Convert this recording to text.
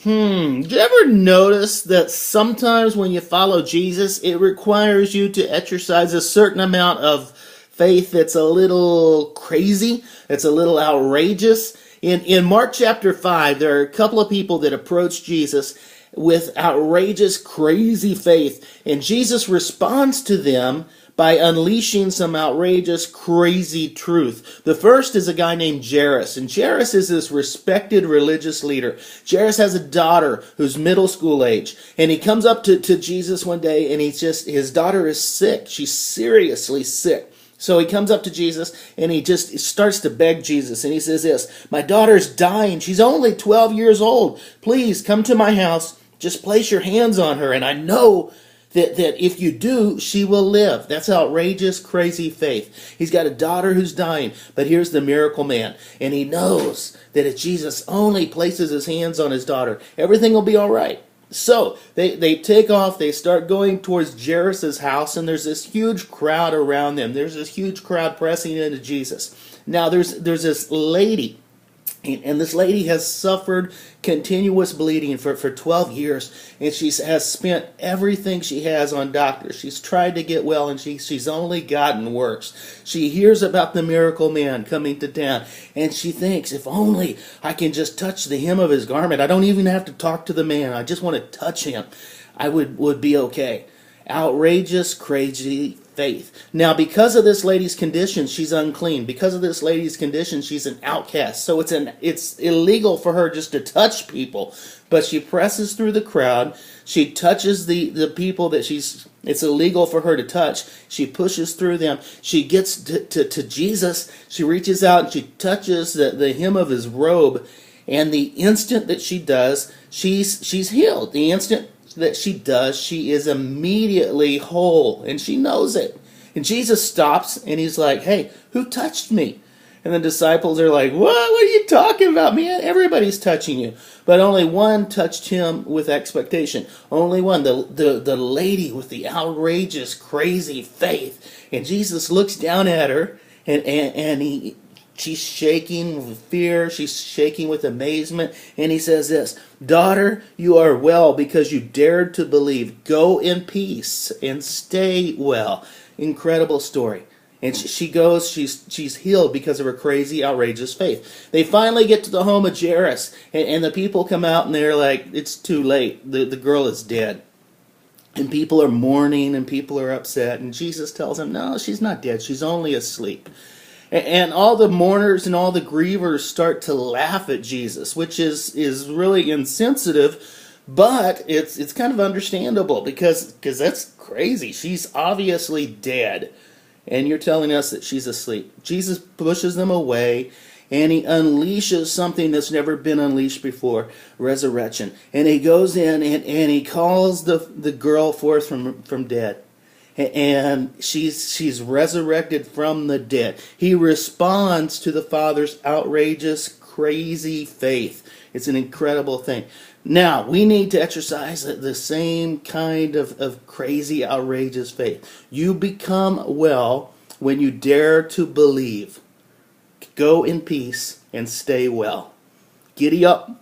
Do you ever notice that sometimes when you follow Jesus, it requires you to exercise a certain amount of faith that's a little crazy, that's a little outrageous? In Mark chapter 5, there are a couple of people that approach Jesus with outrageous, crazy faith, and Jesus responds to them by unleashing some outrageous, crazy truth. The first is a guy named Jairus, and Jairus is this respected religious leader. Jairus has a daughter who's middle school age, and he comes up to Jesus one day, and his daughter is sick. She's seriously sick. So he comes up to Jesus and he just starts to beg Jesus, and he says this: "My daughter's dying. She's only 12 years old. Please come to my house. Just place your hands on her, and I know that if you do, she will live." That's outrageous, crazy faith. He's got a daughter who's dying, but here's the miracle man, and he knows that if Jesus only places his hands on his daughter, everything will be all right. So they take off, they start going towards Jairus' house, and there's this huge crowd around them. There's this huge crowd pressing into Jesus. Now there's this lady, and this lady has suffered continuous bleeding for 12 years, and she has spent everything she has on doctors. She's tried to get well, and she's only gotten worse. She hears about the miracle man coming to town, and she thinks, if only I can just touch the hem of his garment. I don't even have to talk to the man. I just want to touch him. I would be okay. Outrageous, crazy faith. Now, because of this lady's condition, she's unclean. Because of this lady's condition, she's an outcast. So it's illegal for her just to touch people. But she presses through the crowd. She touches the people that it's illegal for her to touch. She pushes through them. She gets to Jesus. She reaches out and she touches the hem of his robe. And the instant that she does, she's healed. The instant that she does, she is immediately whole, and she knows it. And Jesus stops, and he's like, "Hey, who touched me?" And the disciples are like, What are you talking about, man? Everybody's touching you. But only one touched him with expectation. Only one, the lady with the outrageous, crazy faith. And Jesus looks down at her, and she's shaking with fear. She's shaking with amazement. And he says this: "Daughter, you are well because you dared to believe. Go in peace and stay well." Incredible story. And she goes, she's healed because of her crazy, outrageous faith. They finally get to the home of Jairus. And the people come out and they're like, it's too late. The girl is dead. And people are mourning and people are upset. And Jesus tells them, no, she's not dead. She's only asleep. And all the mourners and all the grievers start to laugh at Jesus, which is really insensitive, but it's kind of understandable because that's crazy. She's obviously dead, and you're telling us that she's asleep. Jesus pushes them away, and he unleashes something that's never been unleashed before: resurrection. And he goes in and he calls the girl forth from dead. And she's resurrected from the dead. He responds to the Father's outrageous, crazy faith. It's an incredible thing. Now, we need to exercise the same kind of crazy, outrageous faith. You become well when you dare to believe. Go in peace and stay well. Giddy up.